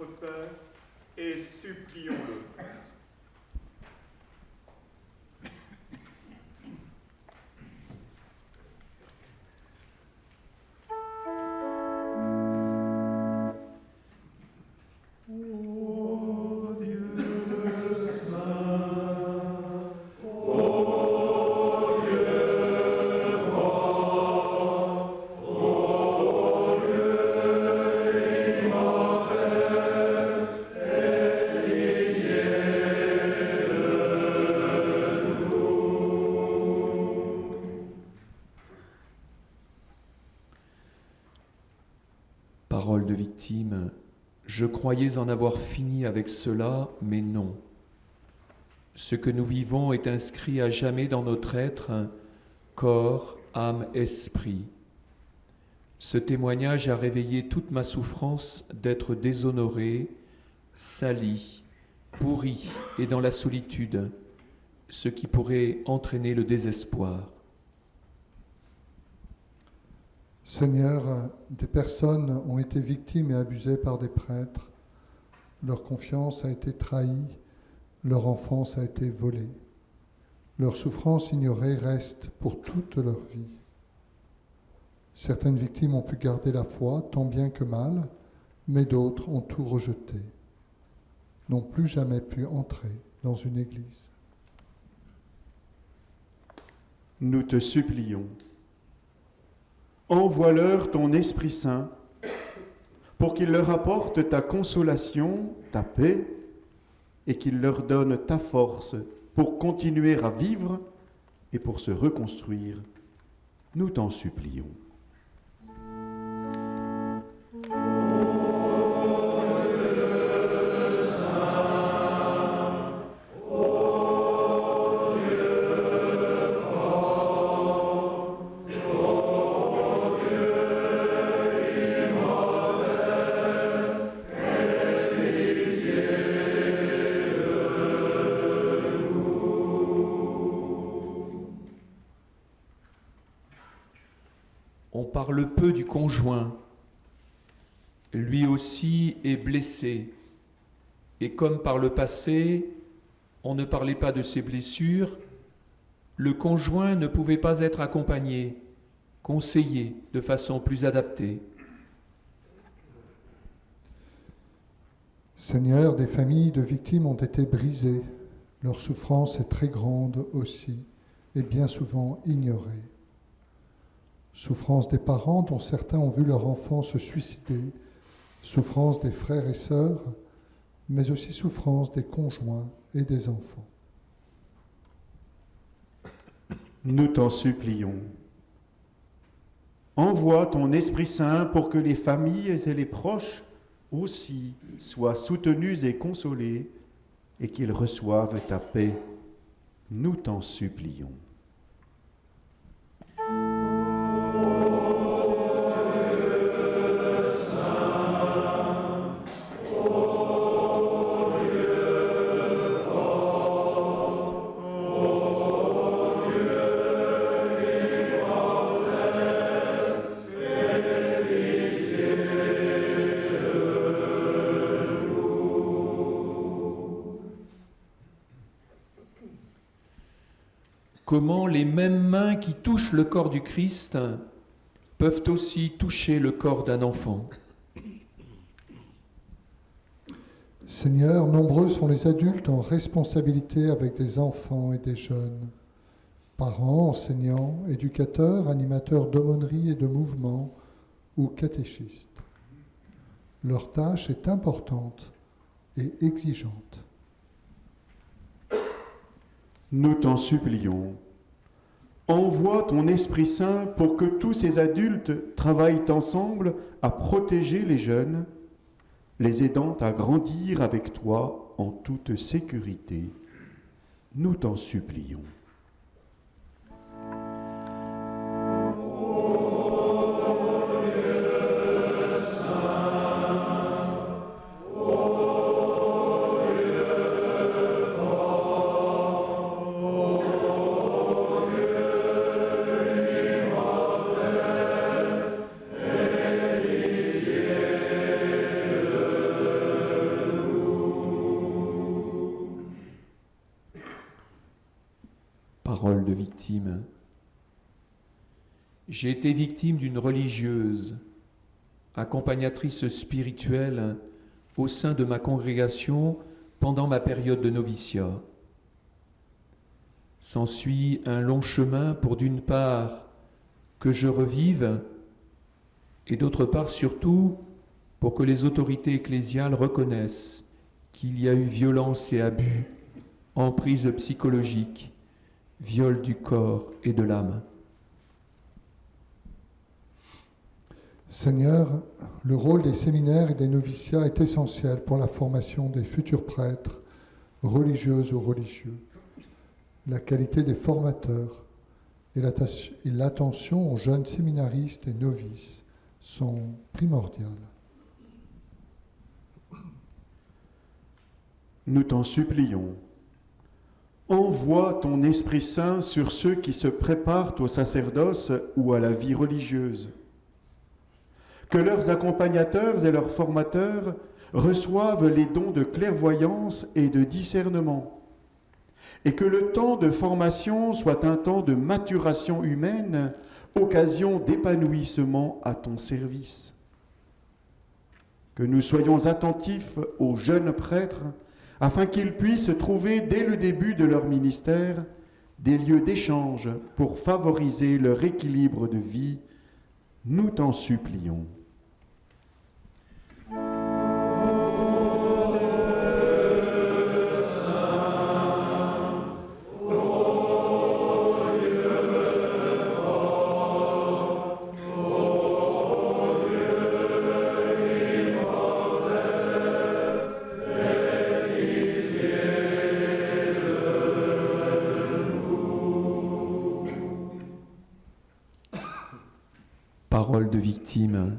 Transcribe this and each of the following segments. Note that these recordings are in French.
notre Père et supplions-le. Parole de victime, je croyais en avoir fini avec cela, mais non. Ce que nous vivons est inscrit à jamais dans notre être, corps, âme, esprit. Ce témoignage a réveillé toute ma souffrance d'être déshonoré, sali, pourri et dans la solitude, ce qui pourrait entraîner le désespoir. Seigneur, des personnes ont été victimes et abusées par des prêtres. Leur confiance a été trahie, leur enfance a été volée. Leur souffrance ignorée reste pour toute leur vie. Certaines victimes ont pu garder la foi, tant bien que mal, mais d'autres ont tout rejeté, n'ont plus jamais pu entrer dans une église. Nous te supplions. Envoie-leur ton Esprit Saint pour qu'il leur apporte ta consolation, ta paix, et qu'il leur donne ta force pour continuer à vivre et pour se reconstruire. Nous t'en supplions. On parle peu du conjoint. Lui aussi est blessé. Et comme par le passé, on ne parlait pas de ses blessures, le conjoint ne pouvait pas être accompagné, conseillé de façon plus adaptée. Seigneur, des familles de victimes ont été brisées. Leur souffrance est très grande aussi, et bien souvent ignorée. Souffrance des parents dont certains ont vu leur enfant se suicider, souffrance des frères et sœurs, mais aussi souffrance des conjoints et des enfants. Nous t'en supplions. Envoie ton Esprit Saint pour que les familles et les proches aussi soient soutenus et consolés et qu'ils reçoivent ta paix. Nous t'en supplions. Comment les mêmes mains qui touchent le corps du Christ peuvent aussi toucher le corps d'un enfant. Seigneur, nombreux sont les adultes en responsabilité avec des enfants et des jeunes. Parents, enseignants, éducateurs, animateurs d'aumônerie et de mouvements ou catéchistes. Leur tâche est importante et exigeante. Nous t'en supplions. Envoie ton Esprit Saint pour que tous ces adultes travaillent ensemble à protéger les jeunes, les aidant à grandir avec toi en toute sécurité. Nous t'en supplions. Parole de victime. J'ai été victime d'une religieuse, accompagnatrice spirituelle au sein de ma congrégation pendant ma période de noviciat. S'ensuit un long chemin pour d'une part que je revive et d'autre part surtout pour que les autorités ecclésiales reconnaissent qu'il y a eu violence et abus, emprise psychologique, viol du corps et de l'âme. Seigneur, le rôle des séminaires et des noviciats est essentiel pour la formation des futurs prêtres, religieuses ou religieux. La qualité des formateurs et l'attention aux jeunes séminaristes et novices sont primordiales. Nous t'en supplions. Envoie ton Esprit Saint sur ceux qui se préparent au sacerdoce ou à la vie religieuse. Que leurs accompagnateurs et leurs formateurs reçoivent les dons de clairvoyance et de discernement, et que le temps de formation soit un temps de maturation humaine, occasion d'épanouissement à ton service. Que nous soyons attentifs aux jeunes prêtres, afin qu'ils puissent trouver dès le début de leur ministère des lieux d'échange pour favoriser leur équilibre de vie. Nous t'en supplions. Parole de victime.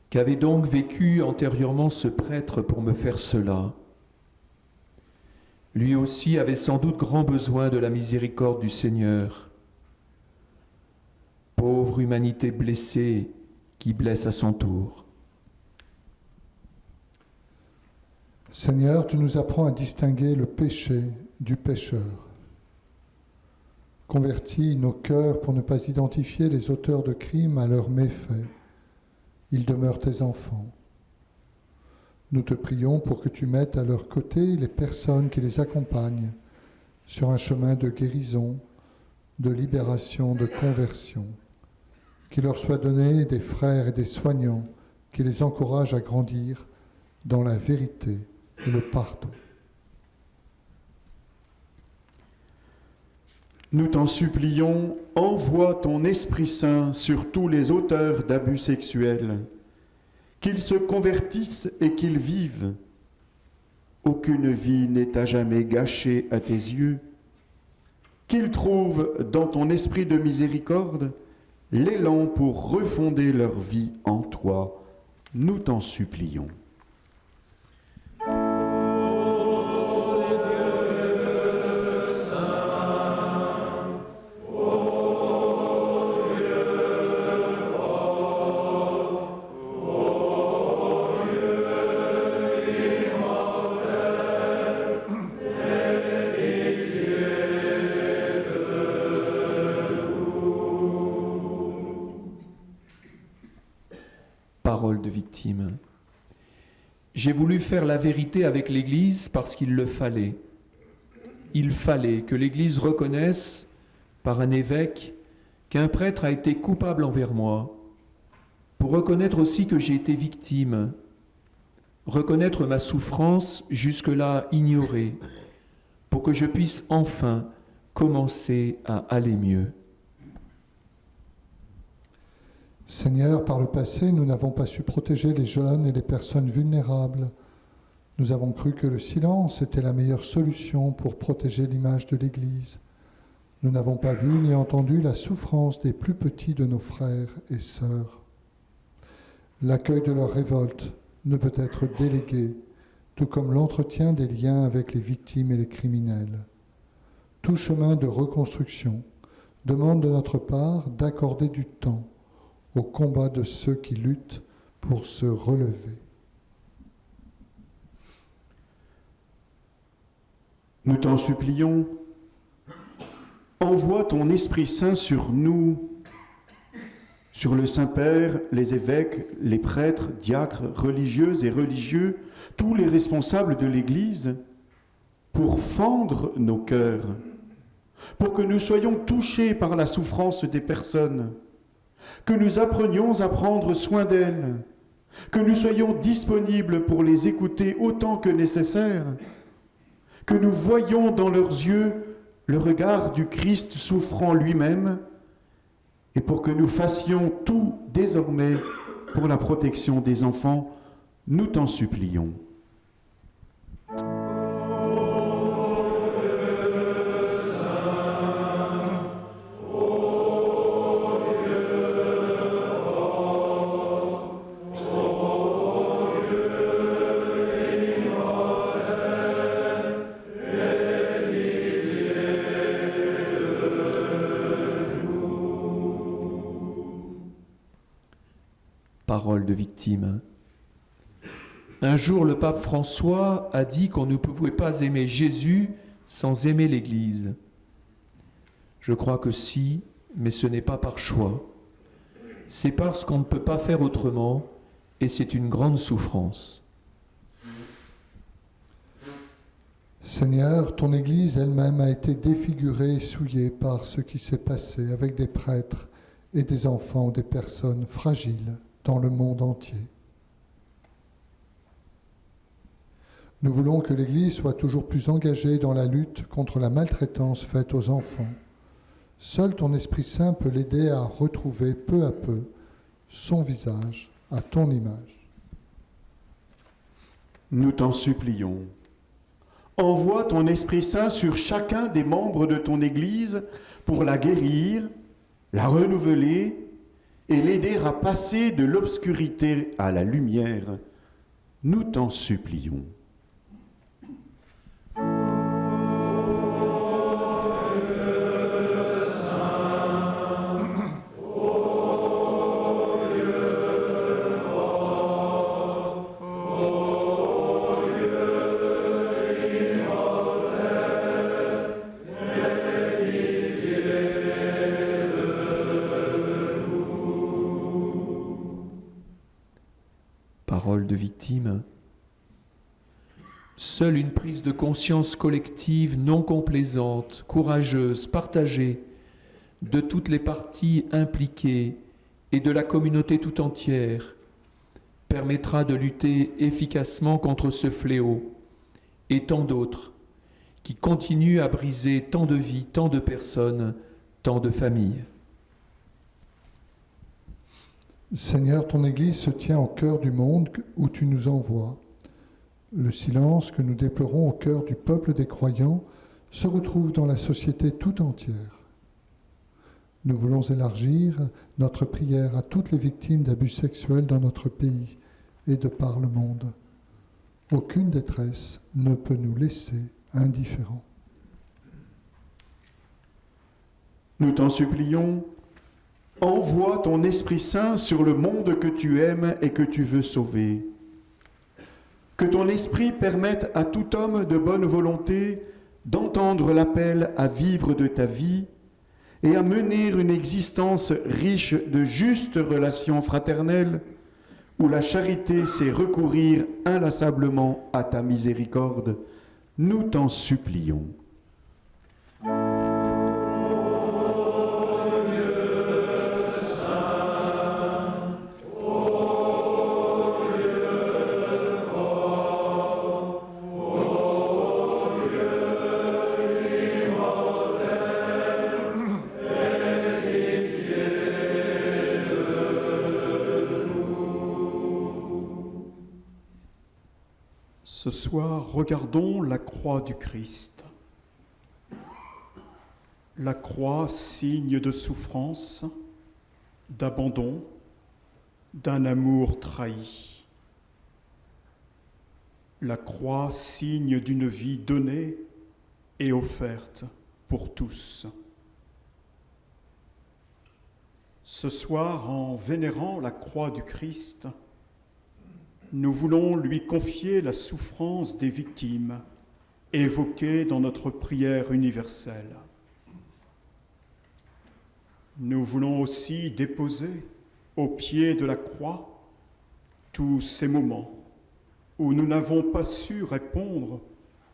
Qu'avait donc vécu antérieurement ce prêtre pour me faire cela? Lui aussi avait sans doute grand besoin de la miséricorde du Seigneur. Pauvre humanité blessée qui blesse à son tour. Seigneur, tu nous apprends à distinguer le péché du pécheur. Convertis nos cœurs pour ne pas identifier les auteurs de crimes à leurs méfaits. Ils demeurent tes enfants. Nous te prions pour que tu mettes à leur côté les personnes qui les accompagnent sur un chemin de guérison, de libération, de conversion. Qu'il leur soit donné des frères et des soignants qui les encouragent à grandir dans la vérité et le pardon. Nous t'en supplions, envoie ton Esprit Saint sur tous les auteurs d'abus sexuels, qu'ils se convertissent et qu'ils vivent. Aucune vie n'est à jamais gâchée à tes yeux. Qu'ils trouvent dans ton esprit de miséricorde l'élan pour refonder leur vie en toi. Nous t'en supplions. Parole de victime. J'ai voulu faire la vérité avec l'Église parce qu'il le fallait. Il fallait que l'Église reconnaisse, par un évêque, qu'un prêtre a été coupable envers moi, pour reconnaître aussi que j'ai été victime, reconnaître ma souffrance jusque-là ignorée, pour que je puisse enfin commencer à aller mieux. Seigneur, par le passé, nous n'avons pas su protéger les jeunes et les personnes vulnérables. Nous avons cru que le silence était la meilleure solution pour protéger l'image de l'Église. Nous n'avons pas vu ni entendu la souffrance des plus petits de nos frères et sœurs. L'accueil de leur révolte ne peut être délégué, tout comme l'entretien des liens avec les victimes et les criminels. Tout chemin de reconstruction demande de notre part d'accorder du temps au combat de ceux qui luttent pour se relever. Nous t'en supplions, Envoie ton Esprit Saint sur nous, sur le Saint-Père, les évêques, les prêtres, diacres, religieuses et religieux, tous les responsables de l'Église, pour fendre nos cœurs, pour que nous soyons touchés par la souffrance des personnes, que nous apprenions à prendre soin d'elles, que nous soyons disponibles pour les écouter autant que nécessaire, que nous voyions dans leurs yeux le regard du Christ souffrant lui-même, et pour que nous fassions tout désormais pour la protection des enfants, nous t'en supplions. Parole de victime. Un jour, le pape François a dit qu'on ne pouvait pas aimer Jésus sans aimer l'Église. Je crois que si, mais ce n'est pas par choix. C'est parce qu'on ne peut pas faire autrement, et c'est une grande souffrance. Seigneur, ton Église elle-même a été défigurée et souillée par ce qui s'est passé avec des prêtres et des enfants, des personnes fragiles dans le monde entier. Nous voulons que l'Église soit toujours plus engagée dans la lutte contre la maltraitance faite aux enfants. Seul ton Esprit Saint peut l'aider à retrouver peu à peu son visage à ton image. Nous t'en supplions. Envoie ton Esprit Saint sur chacun des membres de ton Église pour la guérir, la renouveler et l'aider à passer de l'obscurité à la lumière. Nous t'en supplions. Parole de victime. Seule une prise de conscience collective non complaisante, courageuse, partagée de toutes les parties impliquées et de la communauté tout entière permettra de lutter efficacement contre ce fléau et tant d'autres qui continuent à briser tant de vies, tant de personnes, tant de familles. Seigneur, ton Église se tient au cœur du monde où tu nous envoies. Le silence que nous déplorons au cœur du peuple des croyants se retrouve dans la société tout entière. Nous voulons élargir notre prière à toutes les victimes d'abus sexuels dans notre pays et de par le monde. Aucune détresse ne peut nous laisser indifférents. Nous t'en supplions. Envoie ton Esprit Saint sur le monde que tu aimes et que tu veux sauver. Que ton Esprit permette à tout homme de bonne volonté d'entendre l'appel à vivre de ta vie et à mener une existence riche de justes relations fraternelles où la charité sait recourir inlassablement à ta miséricorde. Nous t'en supplions. Ce soir, regardons la croix du Christ. La croix, signe de souffrance, d'abandon, d'un amour trahi. La croix, signe d'une vie donnée et offerte pour tous. Ce soir, en vénérant la croix du Christ, nous voulons lui confier la souffrance des victimes évoquée dans notre prière universelle. nous voulons aussi déposer au pied de la croix tous ces moments où nous n'avons pas su répondre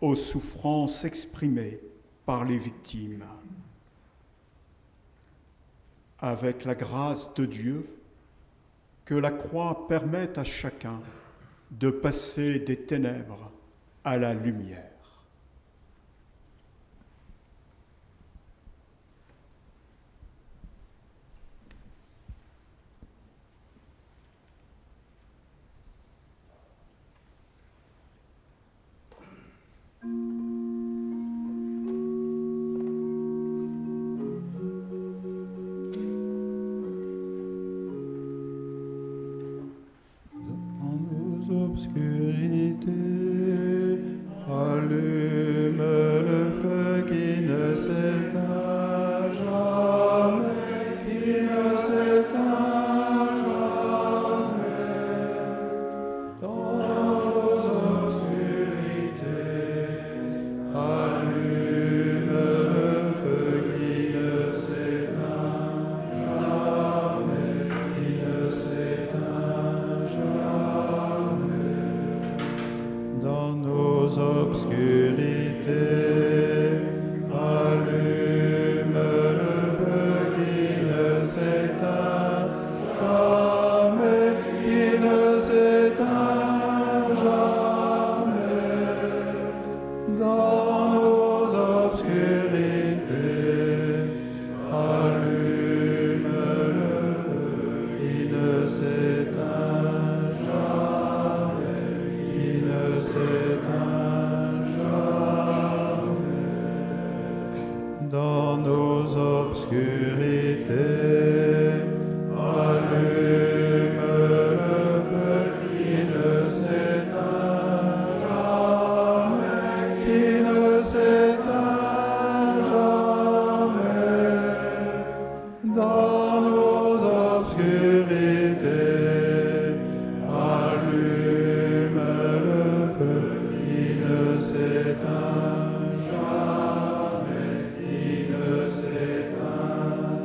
aux souffrances exprimées par les victimes. Avec la grâce de Dieu, que la croix permette à chacun de passer des ténèbres à la lumière. Obscurité, allume le feu qui ne s'éteint jamais, qui ne s'éteint jamais. Dans nos obscurités, allume le feu qui ne s'éteint jamais, qui ne s'éteint jamais. Dans nos obscurités, allume le feu qui ne s'éteint jamais, qui ne s'éteint jamais. Dans nos obscurités, allume le feu qui ne s'éteint jamais, qui ne s'éteint jamais. Dans nos obscurités, allume le feu qui ne s'éteint jamais, qui ne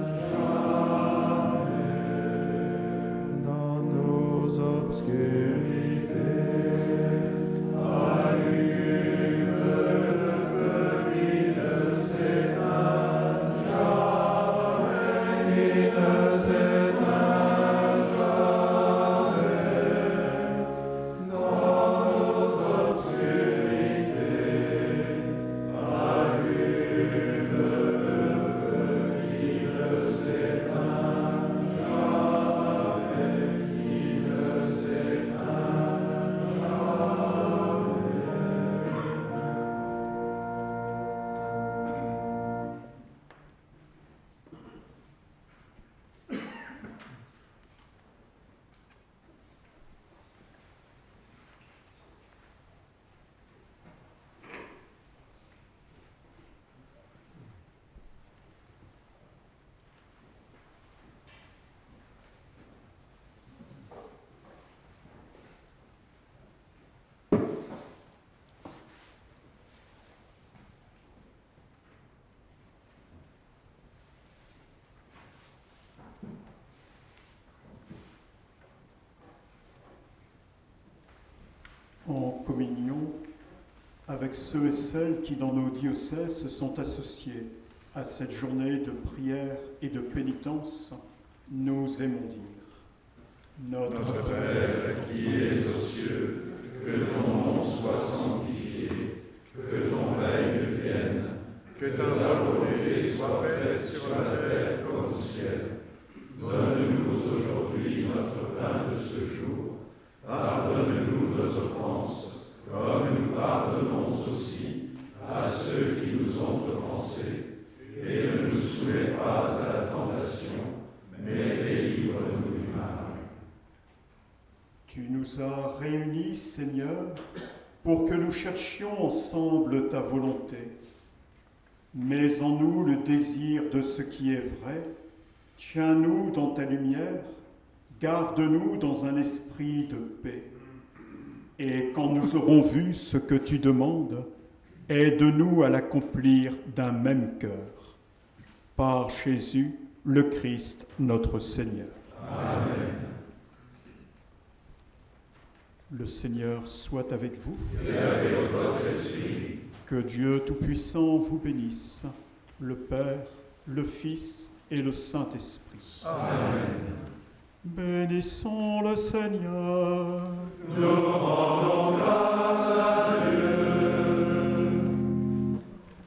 s'éteint jamais. Dans nos obscurités, allume le feu qui ne s'éteint jamais, qui ne s'éteint jamais. Dans nos obscurités, allume le feu qui ne s'éteint jamais, qui ne s'éteint jamais. Dans nos obscurités, allume le feu qui ne s'éteint jamais, qui ne s'éteint jamais. En communion avec ceux et celles qui, dans nos diocèses, se sont associés à cette journée de prière et de pénitence, nous aimons dire: Notre Père qui es aux cieux, que ton nom soit sanctifié, que ton règne vienne, que ta volonté soit faite sur la terre comme au ciel. Donne-nous aujourd'hui notre pain de ce jour. Pardonne-nous nos offenses, comme nous pardonnons aussi à ceux qui nous ont offensés. Et ne nous soumets pas à la tentation, mais délivre-nous du mal. Tu nous as réunis, Seigneur, pour que nous cherchions ensemble ta volonté. Mets en nous le désir de ce qui est vrai. Tiens-nous dans ta lumière. Garde-nous dans un esprit de paix. Et quand nous aurons vu ce que tu demandes, aide-nous à l'accomplir d'un même cœur. Par Jésus, le Christ notre Seigneur. Amen. Le Seigneur soit avec vous. Et avec votre esprit. Que Dieu Tout-Puissant vous bénisse, le Père, le Fils et le Saint-Esprit. Amen. Bénissons le Seigneur. Nous